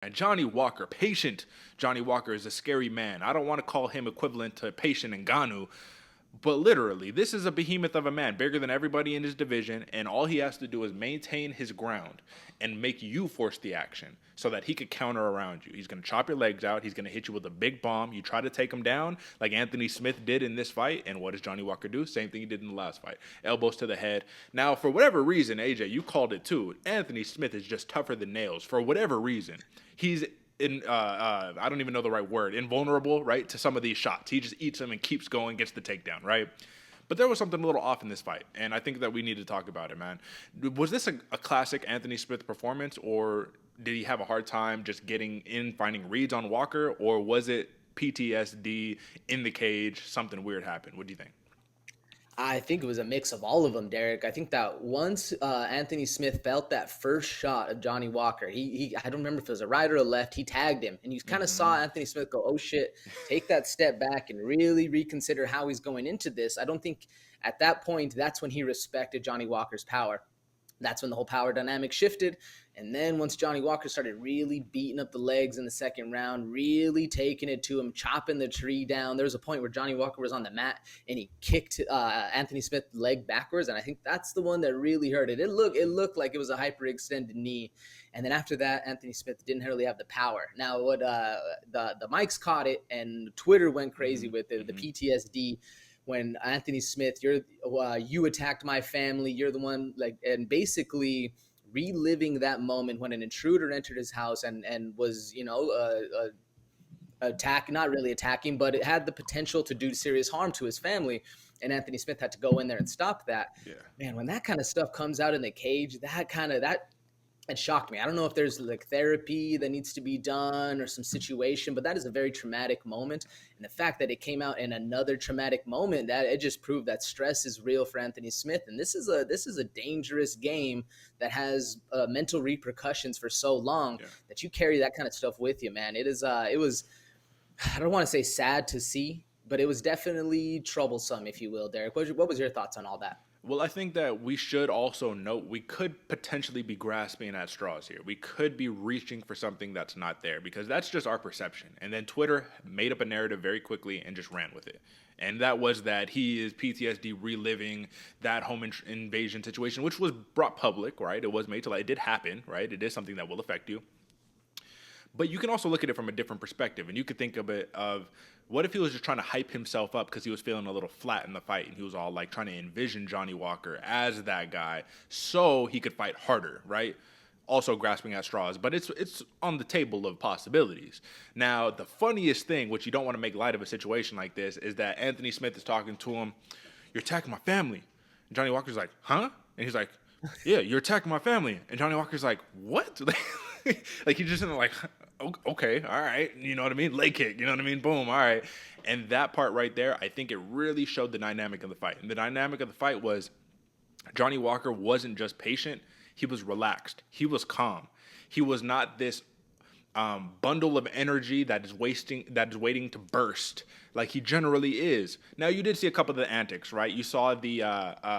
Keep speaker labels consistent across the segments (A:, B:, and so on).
A: And Johnny Walker, patient Johnny Walker, is a scary man. I don't want to call him equivalent to patient Ngannou, but literally, this is a behemoth of a man, bigger than everybody in his division, and all he has to do is maintain his ground and make you force the action so that he could counter around you. He's going to chop your legs out. He's going to hit you with a big bomb. You try to take him down like Anthony Smith did in this fight, and what does Johnny Walker do? Same thing he did in the last fight. Elbows to the head. Now, for whatever reason, AJ, you called it too. Anthony Smith is just tougher than nails. For whatever reason, he's I don't even know the right word, invulnerable, right, to some of these shots. He just eats them and keeps going, gets the takedown, right? But there was something a little off in this fight, and I think that we need to talk about it, man. Was this a classic Anthony Smith performance, or did he have a hard time just getting in, finding reads on Walker, or was it PTSD in the cage, something weird happened? What do you think?
B: I think it was a mix of all of them, Derek. I think that once Anthony Smith felt that first shot of Johnny Walker, he I don't remember if it was a right or a left, he tagged him, and you kind of saw
A: Mm-hmm.
B: Anthony Smith go, "Oh shit," take that step back and really reconsider how he's going into this. I don't think at that point that's when he respected Johnny Walker's power. That's when the whole power dynamic shifted. And then once Johnny Walker started really beating up the legs in the second round, really taking it to him, chopping the tree down, there was a point where Johnny Walker was on the mat and he kicked Anthony Smith's leg backwards. And I think that's the one that really hurt it. It looked like it was a hyperextended knee. And then after that, Anthony Smith didn't really have the power. Now, what the mics caught it and Twitter went crazy
A: Mm-hmm.
B: with it, the
A: Mm-hmm.
B: PTSD when Anthony Smith, you attacked my family, you're the one, like, and basically reliving that moment when an intruder entered his house and was, attack, not really attacking, but it had the potential to do serious harm to his family. And Anthony Smith had to go in there and stop that.
A: Yeah.
B: Man, when that kind of stuff comes out in the cage, that it shocked me. I don't know if there's like therapy that needs to be done or some situation, but that is a very traumatic moment. And the fact that it came out in another traumatic moment, that it just proved that stress is real for Anthony Smith. And this is a dangerous game that has mental repercussions for so long
A: Yeah.
B: that you carry that kind of stuff with you, man. It was, I don't want to say sad to see, but it was definitely troublesome, if you will, Derek. What was your thoughts on all that?
A: Well, I think that we should also note we could potentially be grasping at straws here. We could be reaching for something that's not there because that's just our perception. And then Twitter made up a narrative very quickly and just ran with it. And that was that he is PTSD reliving that invasion situation, which was brought public, right? It was made to light. It did happen, right? It is something that will affect you. But you can also look at it from a different perspective, and you could think of it of what if he was just trying to hype himself up because he was feeling a little flat in the fight, and he was all like trying to envision Johnny Walker as that guy so he could fight harder, right? Also grasping at straws, but it's on the table of possibilities. Now, the funniest thing, which you don't want to make light of a situation like this, is that Anthony Smith is talking to him. You're attacking my family, and Johnny Walker's like, huh? And he's like, yeah, you're attacking my family. And Johnny Walker's like, what? Like he just like, okay, all right, you know what I mean? Leg kick, you know what I mean? Boom, all right. And that part right there, I think it really showed the dynamic of the fight. And the dynamic of the fight was Johnny Walker wasn't just patient, he was relaxed, he was calm. He was not this bundle of energy that is waiting to burst like he generally is. Now you did see a couple of the antics, right? You saw the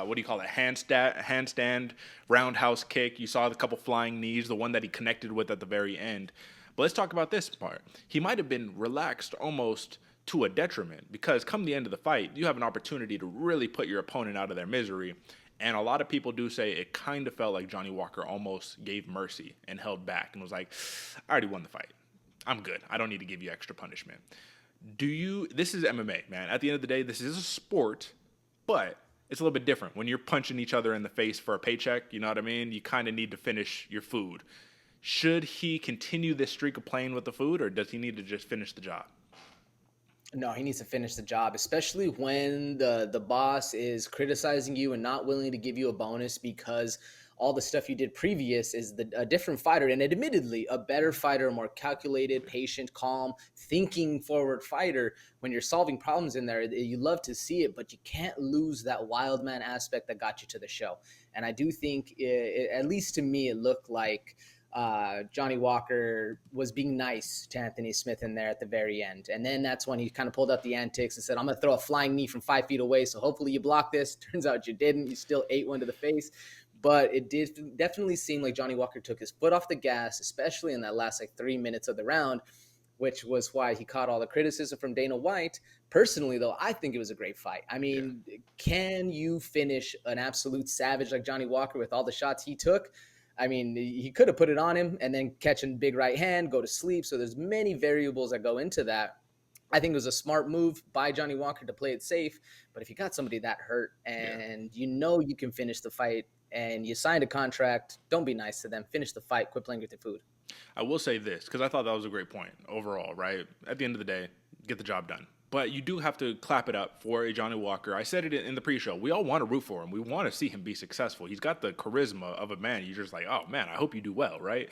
A: what do you call it, handstand roundhouse kick. You saw the couple flying knees, the one that he connected with at the very end. But let's talk about this part. He might have been relaxed almost to a detriment because come the end of the fight, you have an opportunity to really put your opponent out of their misery. And a lot of people do say it kind of felt like Johnny Walker almost gave mercy and held back and was like, I already won the fight. I'm good. I don't need to give you extra punishment. This is MMA, man. At the end of the day, this is a sport, but it's a little bit different. When you're punching each other in the face for a paycheck, you know what I mean? You kind of need to finish your food. Should he continue this streak of playing with the food, or does he need to just finish the job?
B: No, he needs to finish the job, especially when the boss is criticizing you and not willing to give you a bonus because all the stuff you did previous is a different fighter and admittedly a better fighter, a more calculated, patient, calm, thinking forward fighter. When you're solving problems in there, you love to see it, but you can't lose that wild man aspect that got you to the show. And I do think, at least to me, it looked like Johnny Walker was being nice to Anthony Smith in there at the very end. And then that's when he kind of pulled out the antics and said, I'm going to throw a flying knee from 5 feet away. So hopefully you block this. Turns out you didn't. You still ate one to the face. but it did definitely seem like Johnny Walker took his foot off the gas, especially in that last like 3 minutes of the round, which was why he caught all the criticism from Dana White. Personally, though, I think it was a great fight. I
A: Yeah.
B: mean, can you finish an absolute savage like Johnny Walker with all the shots he took? I mean, he could have put it on him and then catching big right hand, go to sleep. So there's many variables that go into that. I think it was a smart move by Johnny Walker to play it safe. But if you got somebody that hurt
A: Yeah.
B: and you know you can finish the fight and you signed a contract, don't be nice to them. Finish the fight. Quit playing with your food.
A: I will say this because I thought that was a great point overall, right? At the end of the day, get the job done. But you do have to clap it up for a Johnny Walker. I said it in the pre-show. We all want to root for him. We want to see him be successful. He's got the charisma of a man. You're just like, oh man, I hope you do well, right?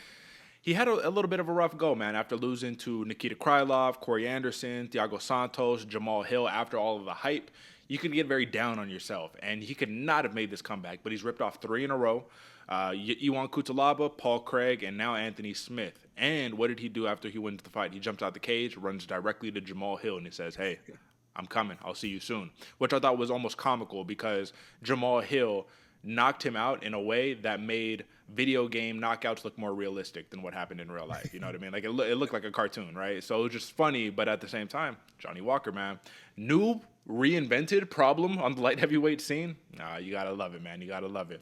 A: He had a little bit of a rough go, man, after losing to Nikita Krylov, Corey Anderson, Thiago Santos, Jamal Hill. After all of the hype, you could get very down on yourself, and he could not have made this comeback. But he's ripped off three in a row. Iwan Kutalaba, Paul Craig, and now Anthony Smith. And what did he do after he wins the fight? He jumps out the cage, runs directly to Jamal Hill, and he says, "Hey, I'm coming. I'll see you soon." Which I thought was almost comical because Jamal Hill knocked him out in a way that made video game knockouts look more realistic than what happened in real life. You know what I mean? Like it looked like a cartoon, right? So it was just funny, but at the same time, Johnny Walker, man, new reinvented problem on the light heavyweight scene. Nah, you gotta love it, man. You gotta love it.